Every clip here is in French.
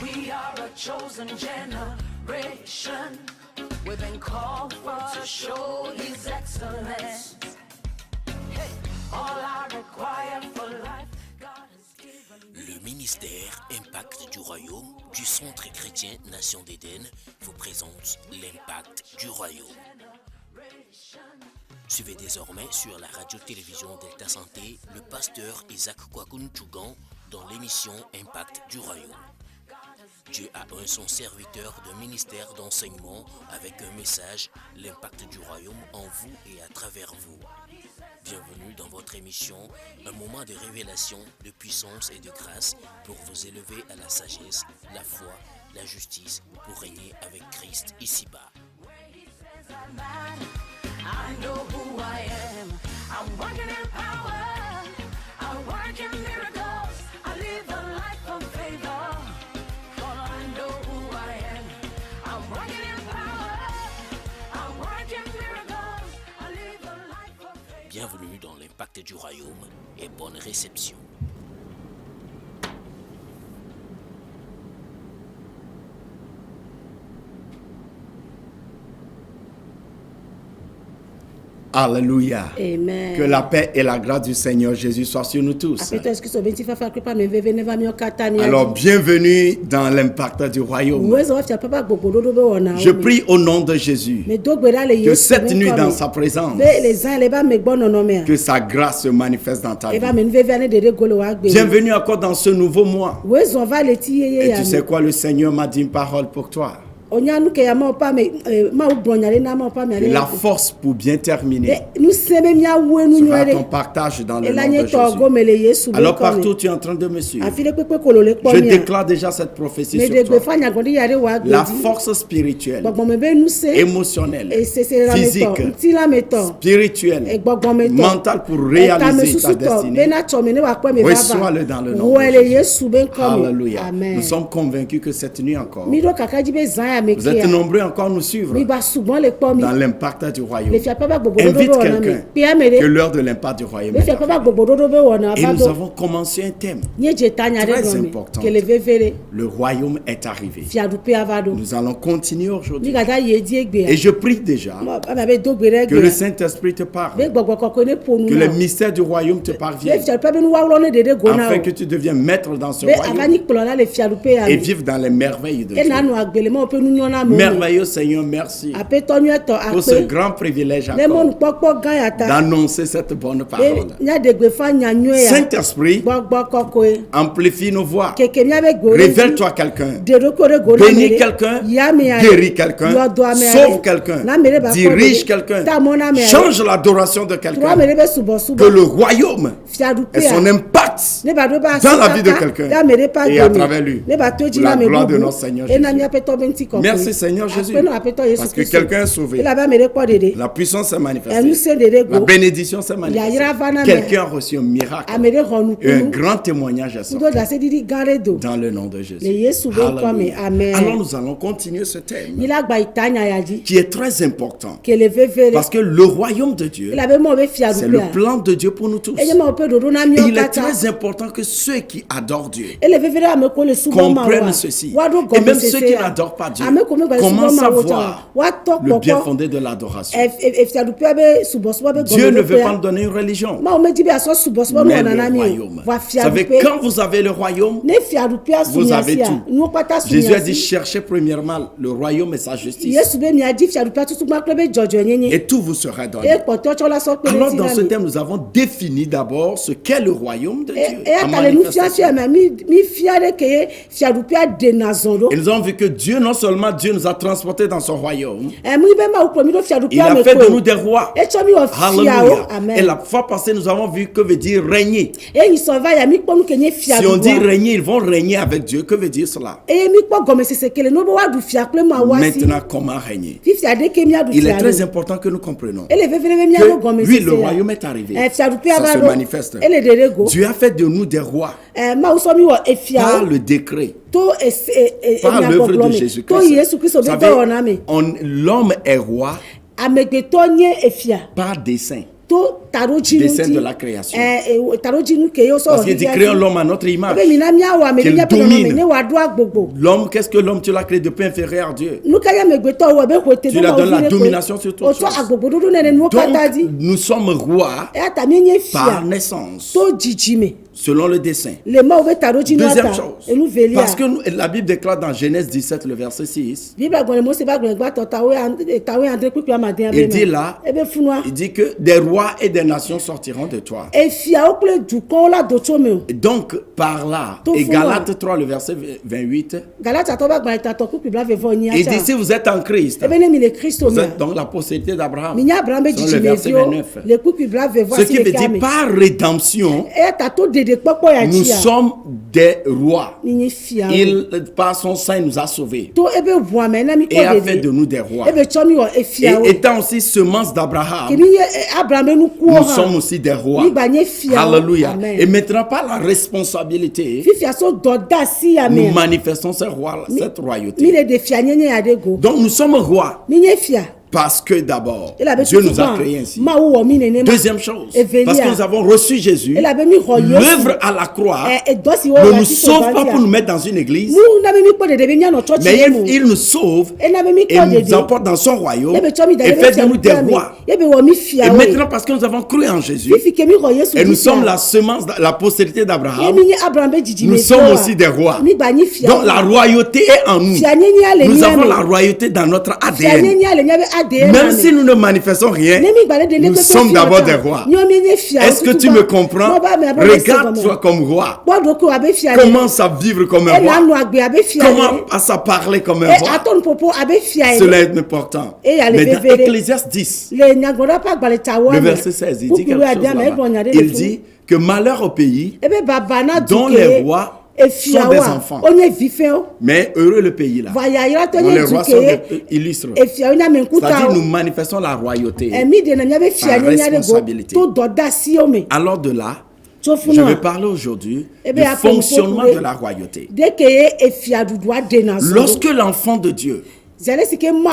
We are a chosen generation. We've been called for to show His excellence. Hey, all I require for life, God has given me. Le ministère Impact du Royaume du Centre chrétien Nation d'Éden vous présente l'Impact du Royaume. Suivez désormais sur la radio-télévision Delta Santé le pasteur Isaac Kwakoun Tchougan dans l'émission Impact du Royaume. Dieu a un son serviteur de ministère d'enseignement avec un message, l'impact du royaume en vous et à travers vous. Bienvenue dans votre émission, un moment de révélation, de puissance et de grâce pour vous élever à la sagesse, la foi, la justice pour régner avec Christ ici-bas. I know who I am. I'm working in power. I work in miracles. I live a life of favor. For I know who I am. I'm working in power. I work in miracles. I live a life of favor. Bienvenue dans l'impact du royaume et bonne réception. Alléluia. Amen. Que la paix et la grâce du Seigneur Jésus soient sur nous tous. Alors, bienvenue dans l'impact du royaume. Je prie au nom de Jésus que cette nuit dans sa présence, que sa grâce se manifeste dans ta vie. Bienvenue encore dans ce nouveau mois. Et tu sais quoi, le Seigneur m'a dit une parole pour toi. La force pour bien terminer sera ton partage dans le nom de Jésus. Alors partout tu es en train de me suivre, je déclare déjà cette prophétie sur toi. La force spirituelle, émotionnelle, physique, spirituelle, mentale pour réaliser ta destinée, reçois-le dans le nom de Jésus. Alléluia. Nous sommes convaincus que cette nuit encore, vous êtes nombreux encore à nous suivre dans l'impact du royaume. Invite quelqu'un que l'heure de l'impact du royaume est arrivée. Et nous avons commencé un thème très important. Le royaume est arrivé. Nous allons continuer aujourd'hui. Et je prie déjà que le Saint-Esprit te parle, que le mystère du royaume te parvienne, afin que tu deviennes maître dans ce royaume et vive dans les merveilles de Dieu. Merveilleux Seigneur, merci pour ce grand privilège d'annoncer cette bonne parole. Saint-Esprit, amplifie nos voix. Révèle-toi quelqu'un. Bénis quelqu'un. Guéris quelqu'un. Sauve quelqu'un. Dirige quelqu'un. Change l'adoration de quelqu'un. Que le royaume ait son impact dans la vie de quelqu'un et à travers lui. Pour la gloire de notre Seigneur Jésus. Merci Seigneur Jésus, parce que quelqu'un est sauvé. La puissance s'est manifestée. La bénédiction s'est manifestée. Quelqu'un a reçu un miracle. Et un grand témoignage est sorti. Dans le nom de Jésus. Alléluia. Alors nous allons continuer ce thème qui est très important. Parce que le royaume de Dieu, c'est le plan de Dieu pour nous tous. Et il est très important que ceux qui adorent Dieu comprennent ceci. Et même ceux qui n'adorent pas Dieu commencent à voir le bien fondé de l'adoration. Dieu ne veut pas nous donner une religion, mais le royaume. Vous savez, quand vous avez le royaume, vous avez tout. Jésus a dit, cherchez premièrement le royaume et sa justice, et tout vous sera donné. Alors dans ce thème, nous avons défini d'abord ce qu'est le royaume de Dieu en manifestation. Et nous avons vu que Dieu, non seulement Dieu nous a transportés dans son royaume, il a fait de nous des rois. Alléluia. Et la fois passée, nous avons vu que veut dire régner. Si on dit régner, ils vont régner avec Dieu. Que veut dire cela? Maintenant, comment régner? Il est très important que nous comprenions que oui, le royaume est arrivé. Ça se manifeste. Dieu a fait de nous des rois par le décret, par l'œuvre de Jésus-Christ. L'homme est roi par dessein. dessein de la création. Parce qu'il dit créons l'homme à notre image. Qu'il domine. L'homme, qu'est-ce que l'homme? Tu l'as créé de peu inférieur à Dieu. Tu lui donnes la domination sur toutes choses. Donc, nous sommes rois par naissance, selon le dessein. Deuxième chose, parce que la Bible déclare dans Genèse 17, le verset 6, il dit là, il dit que des rois et des nations sortiront de toi. Et donc, par là, et Galates 3, le verset 28, il dit si vous êtes en Christ, vous êtes donc la postérité d'Abraham. Dans le verset 29. Ce qui veut dire par rédemption, nous sommes des rois. Il, par son sein, nous a sauvés. Et a fait de nous des rois. Et étant aussi semence d'Abraham, nous sommes aussi des rois. Alléluia. Et maintenant, par la responsabilité, nous manifestons cette royauté. Donc, nous sommes rois. Parce que d'abord, Dieu nous a créés ainsi. Deuxième chose, parce que nous avons reçu Jésus, l'œuvre à la croix ne nous sauve pas pour nous mettre dans une église, mais il nous sauve et nous emporte dans son royaume et fait de nous des rois. Et maintenant, parce que nous avons cru en Jésus, et nous sommes la semence, la postérité d'Abraham, nous sommes aussi des rois. Donc la royauté est en nous. Nous avons la royauté dans notre ADN. Même si nous ne manifestons rien, nous sommes d'abord des rois. Est-ce que tu me comprends? Regarde-toi comme roi. Commence à vivre comme un roi. Commence à parler comme un roi. Cela est important. Mais dans Ecclésiaste 10, le verset 16, il dit quelque chose là-bas. Il dit que malheur au pays dont les rois sont des enfants. Mais heureux le pays là. Dont les rois sont illustres. C'est-à-dire nous manifestons la royauté par responsabilité. Alors de là, je vais parler aujourd'hui du fonctionnement de la royauté. Lorsque l'enfant de Dieu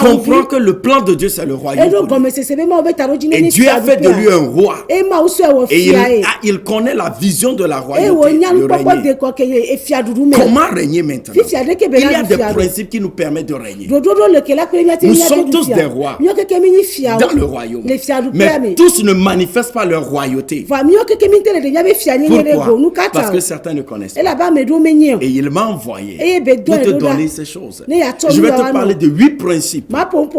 comprend que le plan de Dieu c'est le royaume et Dieu a fait de lui un roi et il connaît la vision de la royauté, le régner. Comment régner maintenant? Il y a des principes qui nous permettent de régner. Nous sommes tous des rois dans le royaume, mais tous ne manifestent pas leur royauté. Pourquoi? Parce que certains ne connaissent pas et il m'a envoyé pour te donner ces choses. Je vais te parler de 8 principes. Bon,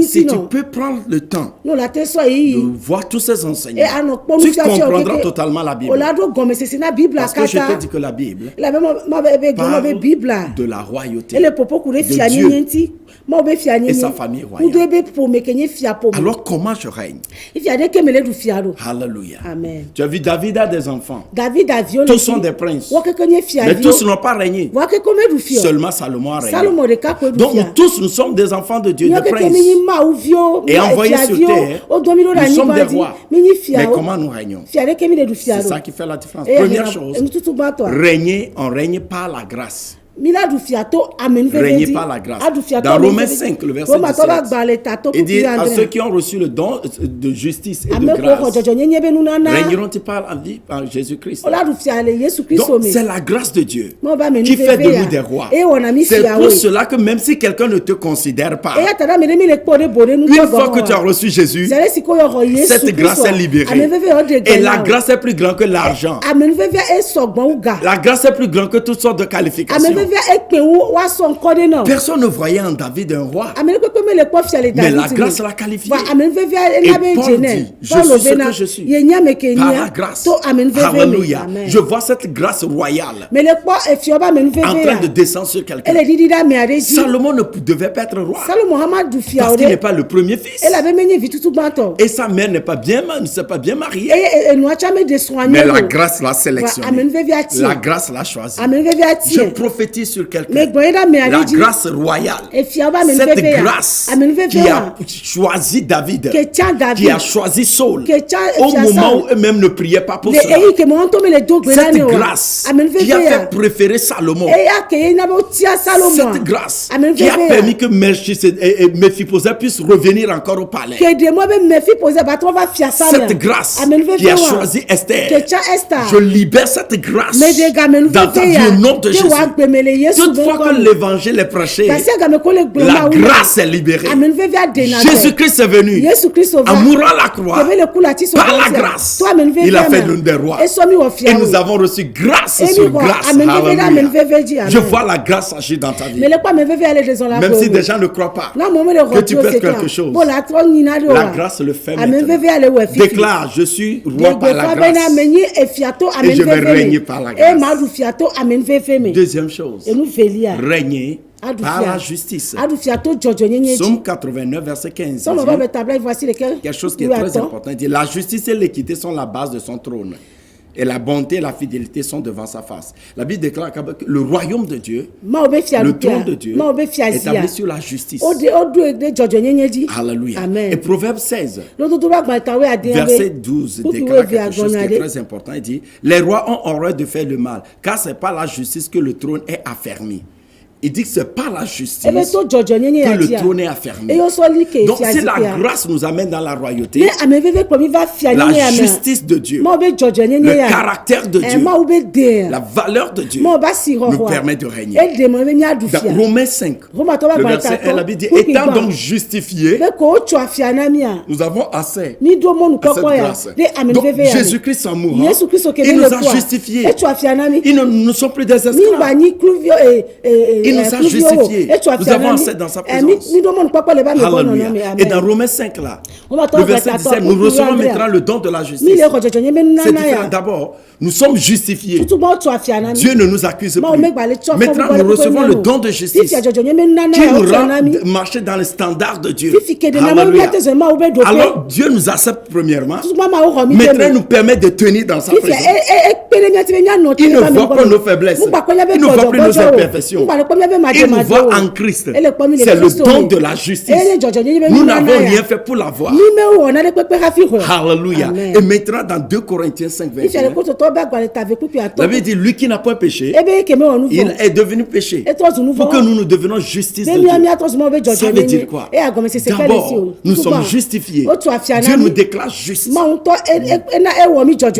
si tu peux prendre le temps de voir tous ces enseignements, tu comprendras totalement la Bible. Parce que je t'ai dit que la Bible parle de la royauté de Dieu et sa famille royale. Alors comment je règne? Alléluia. Amen. Tu as vu, David a des enfants. Tous sont des princes. Mais tous n'ont pas régné. Seulement Salomon a régné. Donc nous tous, nous sommes des enfants de Dieu, des princes. Et envoyés sur terre, nous sommes des rois. Mais comment nous régnons? C'est ça qui fait la différence. Première chose, régner, on règne par la grâce. Régner par la grâce. Dans Romains 5, le verset 17, il dit à ceux qui ont reçu le don de justice et de grâce, régneront-ils par la vie par Jésus-Christ? Donc c'est la grâce de Dieu qui fait de nous des rois. C'est pour cela que même si quelqu'un ne te considère pas, une fois que tu as reçu Jésus, cette grâce est libérée. Et la grâce est plus grande que l'argent. La grâce est plus grande que toutes sortes de qualifications. Personne ne voyait en David un roi, mais la grâce l'a qualifié. Et Paul dit, je suis ce que je suis par la grâce. Alléluia. Je vois cette grâce royale en train de descendre sur quelqu'un. Salomon ne devait pas être roi parce qu'il n'est pas le premier fils et sa mère ne s'est pas bien mariée, mais la grâce l'a sélectionné, la grâce l'a choisi. Je prophétise avertir sur quelqu'un la grâce royale. Cette grâce qui a choisi David, qui a choisi Saul, au moment où eux-mêmes ne priaient pas pour cela. Cette grâce qui a fait préférer Salomon. Cette grâce qui a permis que Méphibosheth puisse revenir encore au palais. Cette grâce qui a choisi Esther. Je libère cette grâce dans ta vie au nom de Jésus. Toutefois que l'évangile est prêché, la grâce est libérée. Jésus-Christ est venu en mourant à la croix. Par la grâce, il a fait l'un des rois. Et nous avons reçu grâce sur grâce. Alléluia. Je vois la grâce agir dans ta vie. Même si des gens ne croient pas que tu peux quelque chose, la grâce le fait maintenant. Déclare, je suis roi par la grâce et je vais régner par la grâce. Deuxième chose, régner par la justice. Psaume 89, verset 15. Quelque chose qui est très important. Il dit, la justice et l'équité sont la base de son trône. Et la bonté et la fidélité sont devant sa face. La Bible déclare que le royaume de Dieu, le trône de Dieu, est établi sur la justice. Alléluia. Amen. Et Proverbe 16, verset 12, déclare quelque chose qui est très important. Il dit, les rois ont horreur de faire le mal, car c'est par la justice que le trône est affermi. Il dit que c'est par la justice que le trône est affermi. Donc si la grâce nous amène dans la royauté, la justice de Dieu, le caractère de Dieu, la valeur de Dieu nous permet de régner. Dans Romains 5, le verset 1, la Bible dit, étant donc justifiés, nous avons accès à cette grâce. Donc Jésus-Christ en mourant, il nous a justifiés. Ils ne sont plus des esclaves. Il nous a justifiés. Nous avons accès dans sa présence. Alléluia. Et dans Romains 5 là, le verset 17, nous recevons maintenant le don de la justice. C'est différent. D'abord, nous sommes justifiés. Dieu ne nous accuse plus. Maintenant, nous recevons le don de justice qui nous rend marcher dans les standards de Dieu. Alléluia. Alors, Dieu nous accepte premièrement. Maintenant, il nous permet de tenir dans sa présence. Il ne voit pas nos faiblesses. Il ne voit plus nos imperfections. Il nous voit en Christ. C'est le don de la justice. Nous n'avons rien fait pour l'avoir. Alléluia. Et maintenant, dans 2 Corinthiens 5, 21, la Bible dit, lui qui n'a pas péché, il est devenu péché pour que nous devenions justice de Dieu. Ça veut dire quoi? D'abord, nous sommes justifiés. Dieu nous déclare justes.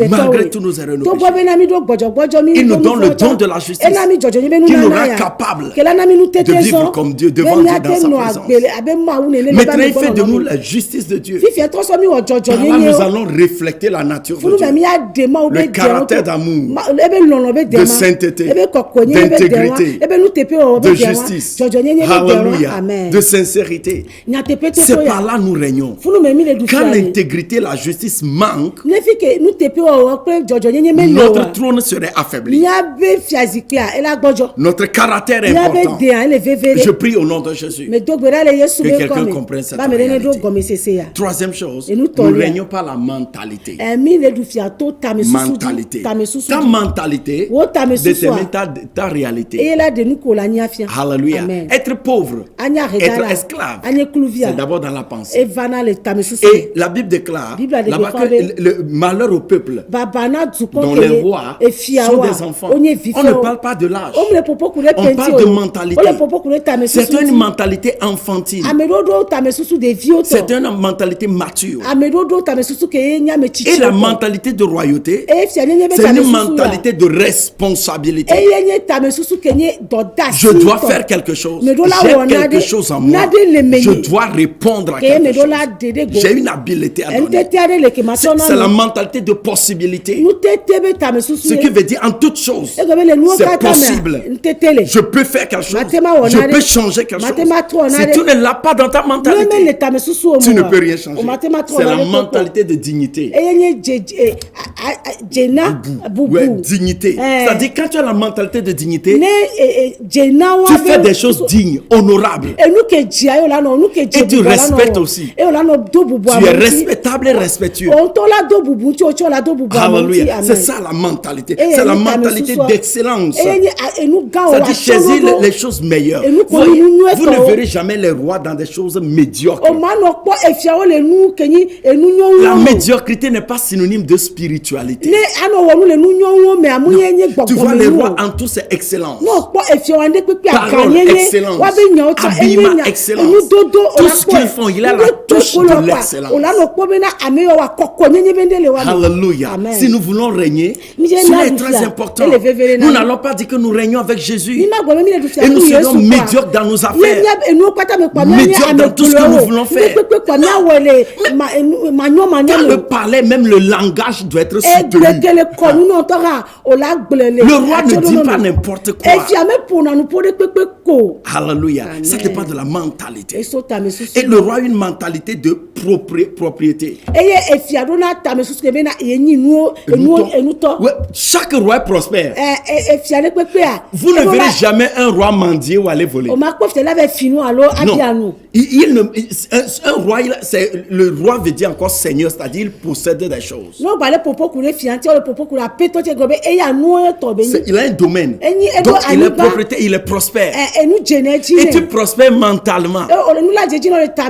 Malgré tous nos erreurs, nos péchés. Il nous donne le don de la justice qui nous rend capables de vivre comme Dieu, devant Dieu dans sa présence. Maintenant, il fait de nous la justice de Dieu. Par là, nous allons refléter la nature de Dieu. Le caractère d'amour, de sainteté, d'intégrité, de justice, alléluia, de sincérité. C'est par là nous régnons. Quand l'intégrité, la justice manque, notre trône serait affaibli. Notre caractère est important. Je prie au nom de Jésus que quelqu'un comprenne cette réalité. Troisième chose, nous régnons par la mentalité. Ta mentalité détermine ta réalité. Alléluia. Être pauvre, être esclave, c'est d'abord dans la pensée. Et la Bible déclare là-bas que le malheur au peuple dont les rois sont des enfants. On ne parle pas de l'âge. On parle de mentalité. C'est une mentalité enfantine. C'est une mentalité mature. Et la mentalité de royauté, c'est une mentalité de responsabilité. Je dois faire quelque chose. J'ai quelque chose en moi. Je dois répondre à quelque chose. J'ai une habileté à donner. C'est la mentalité de possibilité. Ce qui veut dire en toute chose, c'est possible. Je peux faire faire quelque chose. Je peux changer quelque chose. Si tu ne l'as pas dans ta mentalité, tu ne peux rien changer. C'est la mentalité de dignité. Dignité. C'est-à-dire, quand tu as la mentalité de dignité, tu fais des choses dignes, honorables. Et tu respectes aussi. Tu es respectable et respectueux. Alléluia. C'est ça la mentalité. C'est la mentalité d'excellence. C'est-à-dire choisir les choses meilleures. Vous ne verrez jamais les rois dans des choses médiocres. La médiocrité n'est pas synonyme de spiritualité. Tu vois, les rois en tout, c'est excellence. Parole, excellence. Habillement, excellence. Tout ce qu'ils font, il a la touche de l'excellence. Alléluia. Si nous voulons régner, cela est très important. Nous n'allons pas dire que nous régnons avec Jésus et nous serons médiocres dans nos affaires, médiocres dans tout ce que nous voulons faire. Dans le palais, même le langage doit être soutenu. Le roi ne dit pas n'importe quoi. Alléluia. Ça dépend de la mentalité. Et le roi a une mentalité de propriété. Ouais, chaque roi est prospère. Vous ne verrez jamais un roi mendier ou aller voler. Non. Un roi, le roi veut dire encore seigneur, c'est-à-dire il possède des choses. Il a un domaine. Donc il est propriétaire, il est prospère. Et tu prospères mentalement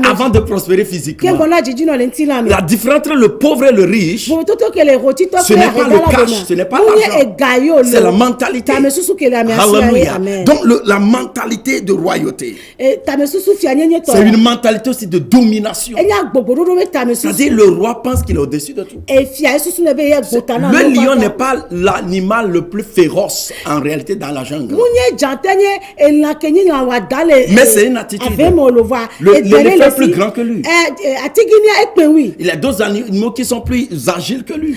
avant de prospérer physiquement. La différence entre le pauvre et le riche, ce n'est pas le cash, ce n'est pas l'argent, c'est la mentalité. Alléluia. Donc la mentalité de royauté, c'est une mentalité aussi de domination. C'est-à-dire le roi pense qu'il est au-dessus de tout. Le lion n'est pas l'animal le plus féroce en réalité dans la jungle. Mais c'est une attitude. L'éléphant est plus grand que lui. Il y a d'autres animaux qui sont plus agiles que lui.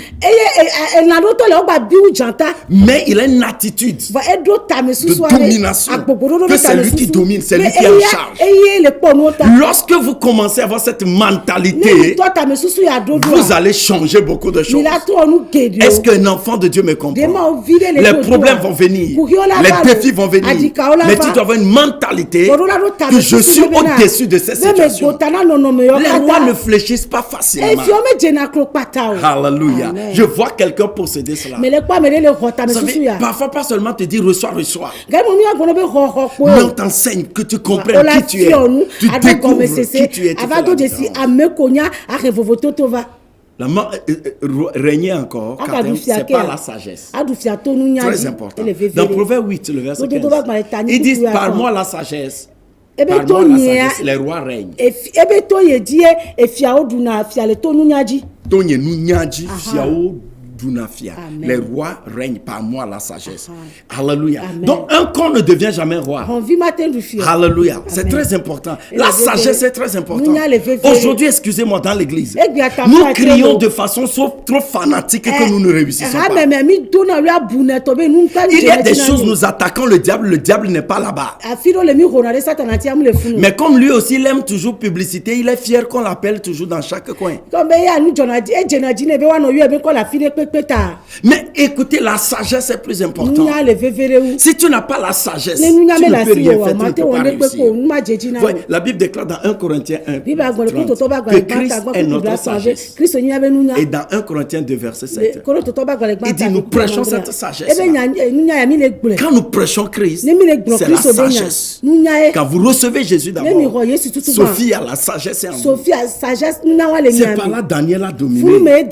Mais il a une attitude de domination. Que c'est lui qui domine, c'est lui qui est en charge. Lorsque vous commencez à avoir cette mentalité, vous allez changer beaucoup de choses. Est-ce qu'un enfant de Dieu me comprend? Les problèmes vont venir, les défis vont venir, mais tu dois avoir une mentalité que je suis au-dessus de ces situations. Les rois ne fléchissent pas facilement. Alléluia. Je vois quelqu'un posséder cela. Parfois, pas seulement te dire reçois. Mais on t'enseigne que tu comprennes qui tu es. Tu découvres qui tu es. Régner encore, c'est pas la sagesse. Très important. Dans Proverbe 8, le verset 15, ils disent par moi la sagesse. Par moi la sagesse, les rois règnent. Les rois règnent par moi la sagesse. Alléluia. Donc un con ne devient jamais roi. Alléluia. C'est très important. La sagesse est très importante. Aujourd'hui, excusez-moi, dans l'église, nous crions de façon trop fanatique que nous ne réussissons pas. Il y a des choses, nous attaquons le diable n'est pas là-bas. Mais comme lui aussi, il aime toujours publicité, il est fier qu'on l'appelle toujours dans chaque coin. Mais écoutez, la sagesse est plus importante. Si tu n'as pas la sagesse, tu ne peux rien faire, tu ne peux pas réussir. Ouais, la Bible déclare dans 1 Corinthiens 1, 30, que Christ est notre sagesse. Et dans 1 Corinthiens 2, verset 7, il dit nous prêchons cette sagesse. Quand nous prêchons Christ, c'est la sagesse. Quand vous recevez Jésus d'abord, Sophie a la sagesse en vous. C'est par là Daniel a dominé.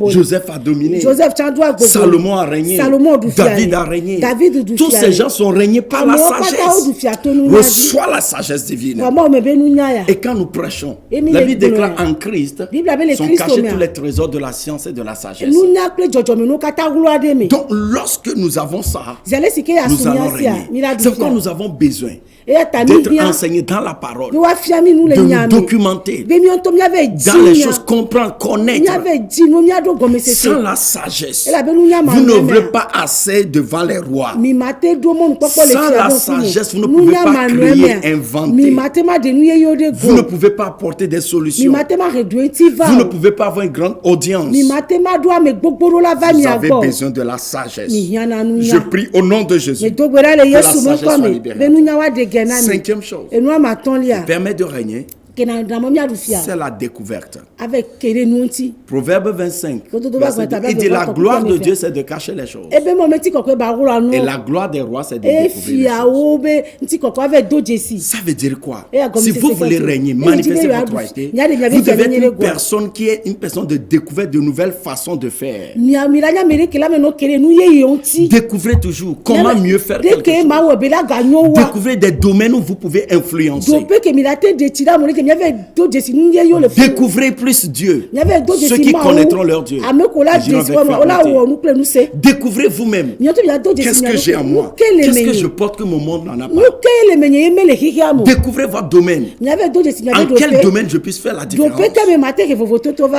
Joseph a dominé. Salomon a régné. David a régné. Tous ces gens sont régnés par la sagesse. Reçois la sagesse divine. Et quand nous prêchons, la Bible déclare en Christ sont cachés tous les trésors de la science et de la sagesse. Donc lorsque nous avons ça, nous allons régner. C'est pourquoi nous avons besoin d'être enseignés dans la parole, de nous documenter dans les choses, comprendre, connaître, sans Sans la sagesse, vous n'ouvrez pas assez devant les rois. Sans la sagesse, vous ne pouvez pas créer, inventer. Vous ne pouvez pas apporter des solutions. Vous ne pouvez pas avoir une grande audience. Vous avez besoin de la sagesse. Je prie au nom de Jésus que la sagesse soit libérée. Cinquième chose, permet de régner. C'est la découverte. Proverbe 25. Il dit la gloire de Dieu, c'est de cacher les choses. Et la gloire des rois, c'est de découvrir les choses. Ça veut dire quoi? Si vous voulez régner, manifester votre royauté, vous devez être une personne qui est une personne de découverte de nouvelles façons de faire. Découvrez toujours comment mieux faire quelque chose. Découvrez des domaines où vous pouvez influencer. Découvrez plus Dieu. Ceux qui connaîtront leur Dieu. Découvrez vous-même. Qu'est-ce que j'ai en moi? Qu'est-ce que je porte que mon monde n'en a pas? Découvrez votre domaine. En quel domaine je puisse faire la différence?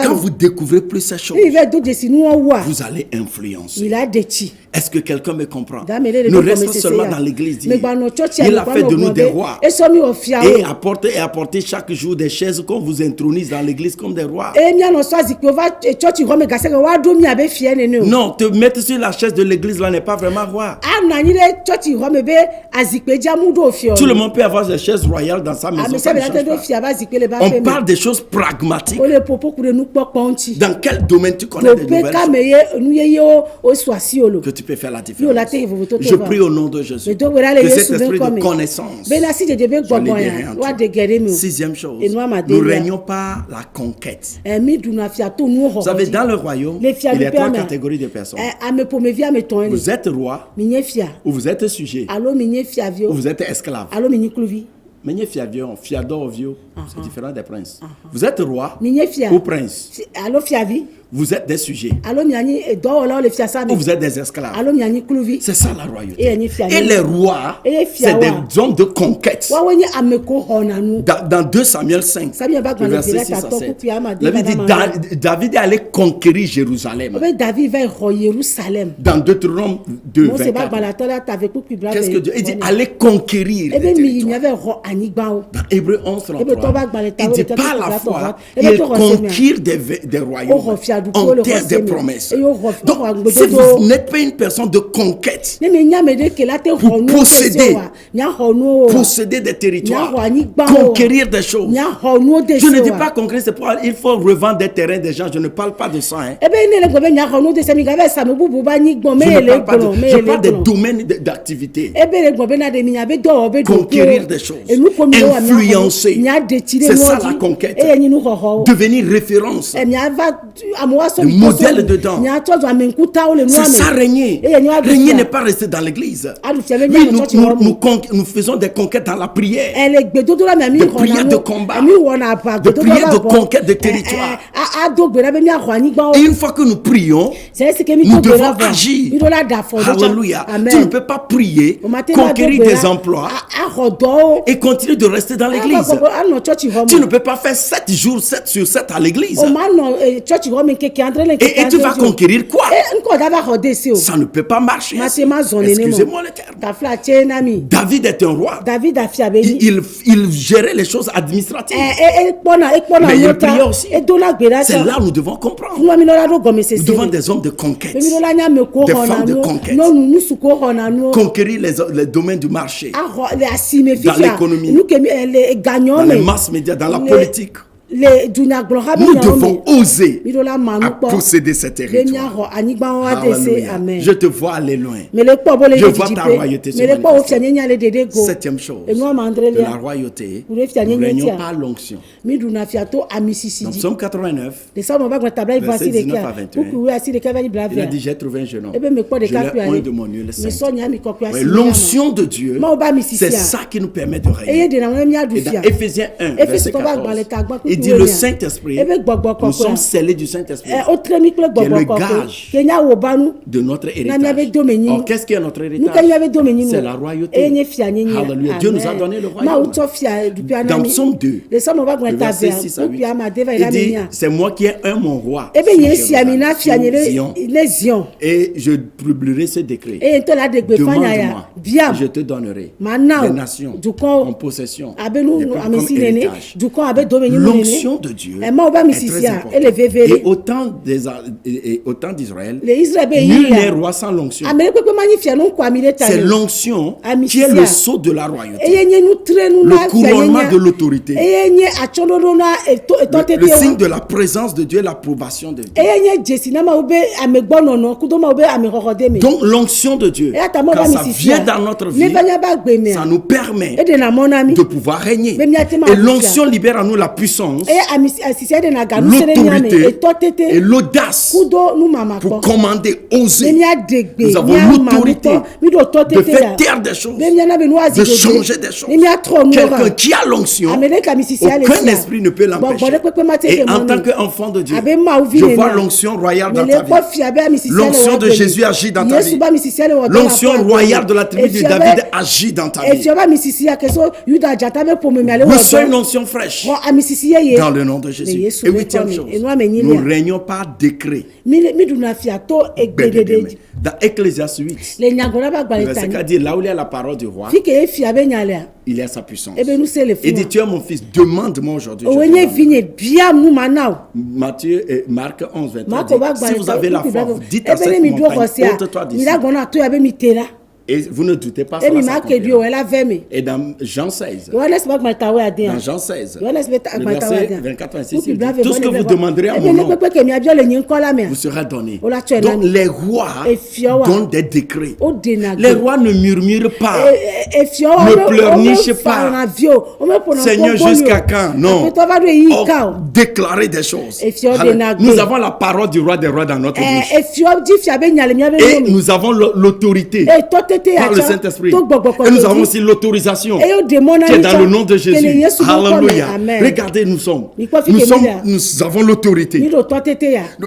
Quand vous découvrez plus ces choses, vous allez influencer. Est-ce que quelqu'un me comprend? Ne reste seulement dans l'église. Il a fait de nous des rois. Et apporter chaque jour des chaises qu'on vous intronise dans l'église comme des rois. Non, te mettre sur la chaise de l'église là n'est pas vraiment roi. Tout le monde peut avoir des chaises royales dans sa maison. On parle des choses pragmatiques. Dans quel domaine tu connais des nouvelles choses que tu peux faire la différence? Je prie au nom de Jésus que cet esprit de connaissance soit libéré en toi. Sixième chose, nous ne régnons pas la conquête. Vous savez, dans le royaume, il y a trois catégories de personnes. Vous êtes roi, ou vous êtes sujet, ou vous êtes esclave. C'est différent des princes. Vous êtes roi ou prince. Vous êtes des sujets. Ou vous êtes des esclaves. C'est ça la royauté. Et les rois, c'est des hommes de conquête. Dans 2 Samuel 5, verset 6 à 7, David est allé conquérir Jérusalem. Dans Deutéronome 2, 24. Qu'est-ce que Dieu dit? Aller conquérir les territoires. Dans Hébreux 11, 33, il dit par la foi, il conquiert des royaumes en terre des promesses. Donc, si vous n'êtes pas une personne de conquête, pour posséder des territoires, conquérir des choses. Je ne dis pas conquérir, c'est pourquoi il faut revendre des terrains des gens. Je ne parle pas de ça. Je parle des domaines d'activité. Conquérir des choses. Influencer. C'est ça la conquête. Devenir référence. Modèle dedans. C'est ça régner. Régner n'est pas rester dans l'église. Oui, nous faisons des conquêtes dans la prière. Des prières de combat. Des prières de conquête de territoire. Et une fois que nous prions, nous devons agir. Alléluia. Tu ne peux pas prier, conquérir des emplois et continuer de rester dans l'église. Tu ne peux pas faire 7 jours, 7 sur 7 à l'église. Et tu vas conquérir quoi? Ça ne peut pas marcher. Excusez-moi le terme. David est un roi. Il gérait les choses administratives. Mais il priait aussi. C'est là où nous devons comprendre. Nous devons des hommes de conquête. Des femmes de conquête. Conquérir les domaines du marché. Dans l'économie. Dans les masses médias. Dans la politique. Nous devons oser à posséder ces territoires. Je te vois aller loin. Je vois ta royauté se manifester. Septième chose, de la royauté, nous ne régnons pas l'onction. Dans Psaume 89, verset 19 à 21, il a dit, j'ai trouvé un jeune homme. Je l'ai oint de mon huile sainte. L'onction de Dieu, c'est ça qui nous permet de régner. Et dans Éphésiens 1, verset 14, Il dit le Saint-Esprit, nous sommes scellés du Saint-Esprit, qui est le gage de notre héritage. Or, qu'est-ce qui est notre héritage? C'est la royauté. Alléluia. Dieu nous a donné le royaume. Dans Psaume 2, le verset 6 à 8, il dit, c'est moi qui ai mon roi. Et je publierai ce décret. Demande-moi, je te donnerai des nations en possession, comme héritage. L'onction de Dieu est très importante. Et au temps d'Israël, nul n'est roi sans l'onction. C'est l'onction qui est le sceau de la royauté, le couronnement de l'autorité, le signe de la présence de Dieu, l'approbation de Dieu. Donc l'onction de Dieu, quand ça vient dans notre vie, ça nous permet de pouvoir régner. Et l'onction libère en nous la puissance, l'autorité et l'audace pour commander, oser. Nous avons l'autorité de faire taire des choses, de changer des choses. Quelqu'un qui a l'onction, aucun esprit ne peut l'empêcher. Et en tant qu'enfant de Dieu, je vois l'onction royale dans ta vie. L'onction de Jésus agit dans ta vie. L'onction royale de la tribu de David agit dans ta vie. Reçois une onction fraîche dans le nom de Jésus. Et huitième chose, nous ne régnons pas décret. Dans Ecclésiaste 8, le verset 4 dit, là où il y a la parole du roi, il y a sa puissance. Il dit, tu es mon fils, demande-moi aujourd'hui. Matthieu et Marc 11, 23 dit, si vous avez la foi, vous dites à cette montagne, ôte-toi d'ici. Et vous ne doutez pas, ça va s'accomplir. Et dans Jean 16, le verset 24-26, il dit, tout ce que vous demanderez à mon nom vous sera donné. Donc les rois donnent des décrets. Les rois ne murmurent pas, ne pleurnichent pas. Seigneur, jusqu'à quand? Non. Déclarer des choses. Nous avons la parole du roi des rois dans notre bouche. Et nous avons l'autorité par le Saint-Esprit. Et nous avons aussi l'autorisation qui est dans le nom de Jésus. Alléluia. Regardez, nous avons l'autorité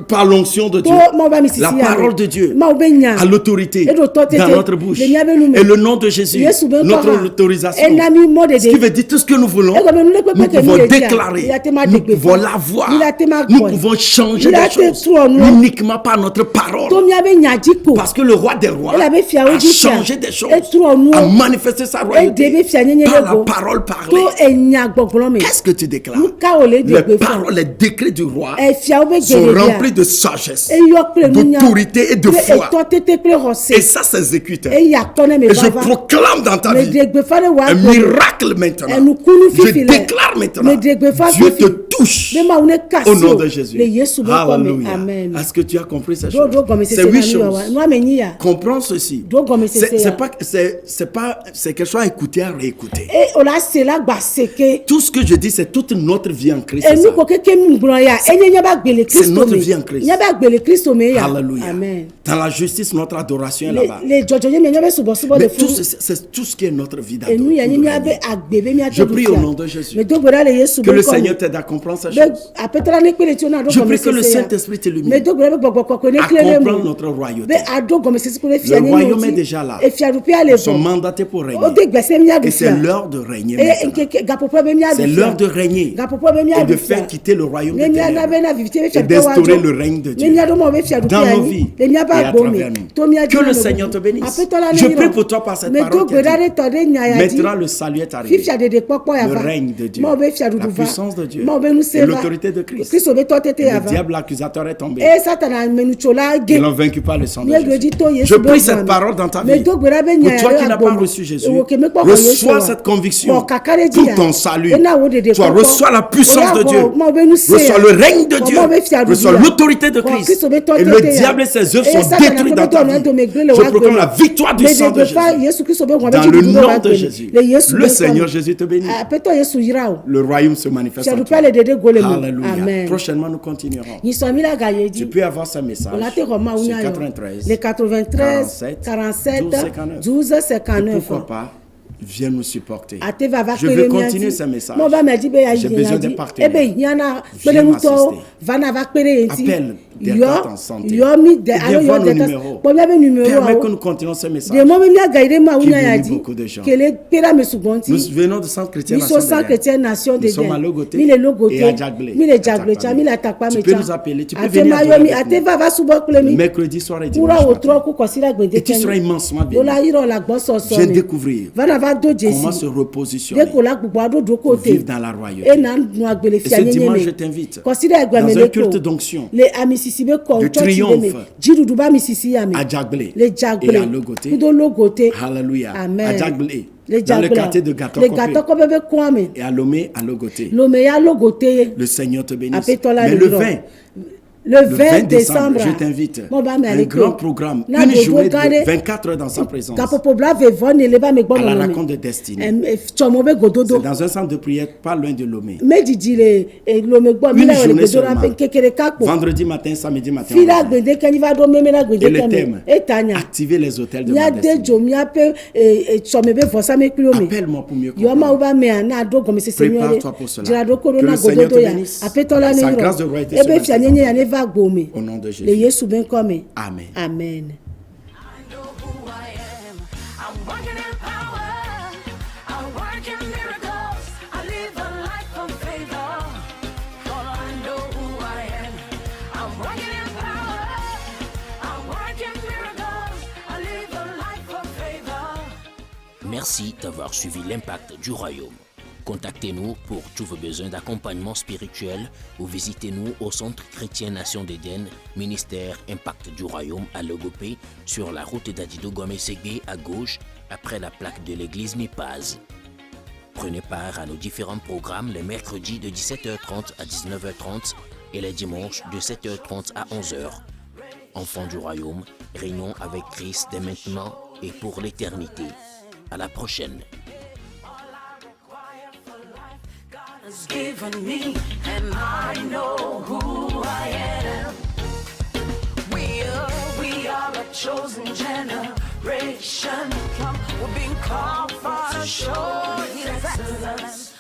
par l'onction de Dieu. La parole de Dieu a l'autorité dans notre bouche. Et le nom de Jésus, notre autorisation. Ce qui veut dire tout ce que nous voulons, nous pouvons déclarer, nous pouvons l'avoir, nous pouvons changer des choses uniquement par notre parole. Parce que le roi des rois a changé des choses, a manifesté sa royauté par la parole parlée. Qu'est-ce que tu déclares? Les décrets du roi sont remplis de sagesse, d'autorité et de foi. Et ça s'exécute. Et je proclame dans ta vie un miracle maintenant. Je déclare maintenant, Dieu te touche au nom de Jésus. Alléluia. Est-ce que tu as compris ces choses? C'est 8 choses. Comprends ceci. C'est quelque chose à écouter, à réécouter. Tout ce que je dis, c'est toute notre vie en Christ. C'est notre vie en Christ. Alléluia. Amen. Dans la justice, notre adoration est là-bas. Mais c'est tout ce qui est notre vie d'adoration. Je prie au nom de Jésus que le Seigneur t'aide à comprendre ces choses. Je prie que le Saint-Esprit t'illumine à comprendre notre royauté. Le royaume est déjà là. Nous sommes mandatés pour régner. Et c'est l'heure de régner maintenant. C'est l'heure de régner et de faire quitter le royaume de ténèbres et d'instaurer le règne de Dieu dans nos vies et à travers nous. Que le Seigneur te bénisse. Je prie pour toi par cette parole qui mettra le salut est arrivé, le règne de Dieu, la puissance de Dieu et l'autorité de Christ. Le diable accusateur est tombé. Ils n'ont vaincu par le sang de Jésus. Je prie cette parole dans ta vie. Pour toi qui n'as pas reçu Jésus, reçois cette conviction pour ton salut. Toi, reçois la puissance de Dieu, reçois le règne de Dieu, reçois l'autorité de Christ. Et le diable et ses œuvres sont détruits dans ta vie. Je proclame la victoire du sang de Jésus. Dans le nom de Jésus, le Seigneur Jésus te bénit. Le royaume se manifeste en toi. Alléluia. Prochainement, nous continuerons. Tu peux avoir ce message sur 93 47 12 59. Et pourquoi pas Viens nous supporter. Je veux continuer ce message. J'ai besoin de partenaires. Viens m'assister. Appelle des cartes en santé. Et viens voir nos numéros. Permets que nous continuons ce message qui bénit beaucoup de gens. Nous venons de Centre chrétien Nation d'Éden. Nous sommes à Logoté et à Djaglé. Tu peux nous appeler, tu peux venir le mercredi soir et dimanche matin. Et tu seras immensement béni. Viens découvrir comment se repositionner pour vivre dans la royauté. Et ce dimanche, je t'invite dans un culte d'onction, de triomphe à Djaglé et à Logoté. Alléluia. À Djaglé. Dans le quartier de Gatokopé et à Lomé à Logoté. Le Seigneur te bénisse. Mais le 20 décembre, je t'invite à un grand programme, une journée de 24 heures dans sa présence, à la rencontre de destinée. C'est dans un centre de prière pas loin de Lomé. Une journée seulement. Vendredi matin, samedi matin. Et le thème, activer les hôtels de ma destinée. Appelle-moi pour mieux comprendre. Prépare-toi pour cela. Que le Seigneur te bénisse. Sa grâce de royauté se manifeste. Au nom de Jésus. Amen. Amen. I know who I am. I'm working in power. I work in miracles. I live a life of favor. For I know who I am. I'm working in power. I work in miracles. I live a life of favor. Merci d'avoir suivi l'Impact du Royaume. Contactez-nous pour tous vos besoins d'accompagnement spirituel ou visitez-nous au Centre chrétien Nation d'Éden, ministère Impact du Royaume à Logopé, sur la route d'Adido Gomé-Ségué à gauche, après la plaque de l'église Mipaz. Prenez part à nos différents programmes les mercredis de 17h30 à 19h30 et les dimanches de 7h30 à 11h. Enfants du Royaume, régnons avec Christ dès maintenant et pour l'éternité. À la prochaine. Has given me, and I know who I am. We are a chosen generation. We're being called for to show His excellence.